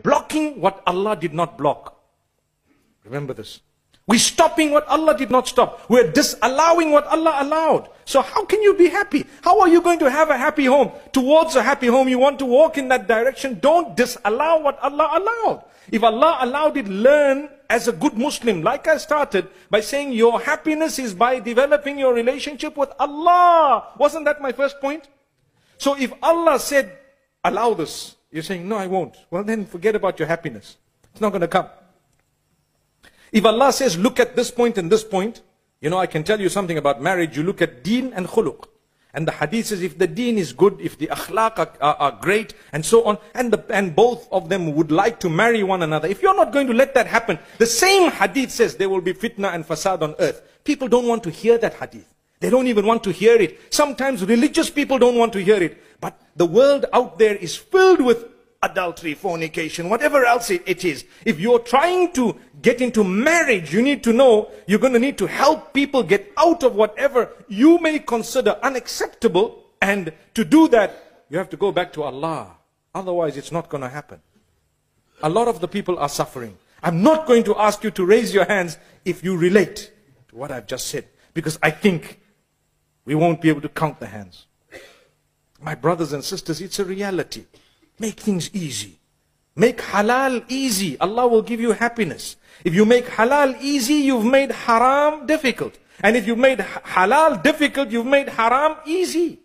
blocking what Allah did not block. Remember this. We're stopping what Allah did not stop. We're disallowing what Allah allowed. So how can you be happy? How are you going to have a happy home? Towards a happy home, you want to walk in that direction. Don't disallow what Allah allowed. If Allah allowed it, learn as a good Muslim. Like I started by saying your happiness is by developing your relationship with Allah. Wasn't that my first point? So if Allah said, allow this, you're saying, no, I won't. Well, then forget about your happiness. It's not going to come. If Allah says, look at this point and this point, you know, I can tell you something about marriage. You look at deen and khuluq. And the hadith says, if the deen is good, if the akhlaq are great, and so on, and both of them would like to marry one another, if you're not going to let that happen, the same hadith says there will be fitna and fasad on earth. People don't want to hear that hadith. They don't even want to hear it. Sometimes religious people don't want to hear it. But the world out there is filled with adultery, fornication, whatever else it is. If you're trying to get into marriage, you need to know you're going to need to help people get out of whatever you may consider unacceptable. And to do that, you have to go back to Allah. Otherwise, it's not going to happen. A lot of the people are suffering. I'm not going to ask you to raise your hands if you relate to what I've just said, because I think we won't be able to count the hands. My brothers and sisters, it's a reality. Make things easy. Make halal easy. Allah will give you happiness. If you make halal easy, you've made haram difficult. And if you made halal difficult, you've made haram easy.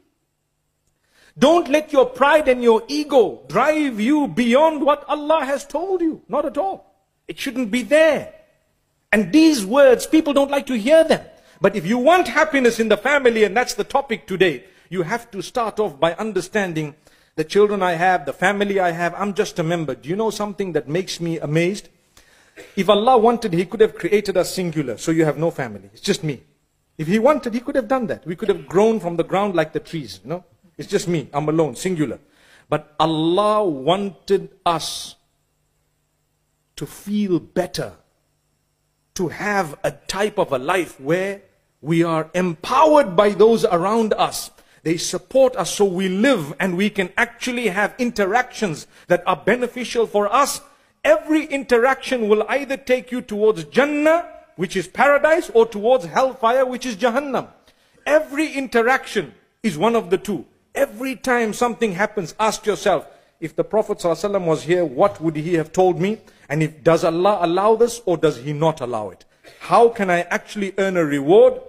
Don't let your pride and your ego drive you beyond what Allah has told you. Not at all. It shouldn't be there. And these words, people don't like to hear them. But if you want happiness in the family, and that's the topic today, you have to start off by understanding the children I have, the family I have, I'm just a member. Do you know something that makes me amazed? If Allah wanted, He could have created us singular, so you have no family. It's just me. If He wanted, He could have done that. We could have grown from the ground like the trees. You know? It's just me. I'm alone, singular. But Allah wanted us to feel better, to have a type of a life where we are empowered by those around us. They support us so we live and we can actually have interactions that are beneficial for us. Every interaction will either take you towards Jannah, which is paradise, or towards hellfire, which is Jahannam. Every interaction is one of the two. Every time something happens, ask yourself, if the Prophet ﷺ was here, what would he have told me? And does Allah allow this or does He not allow it? How can I actually earn a reward?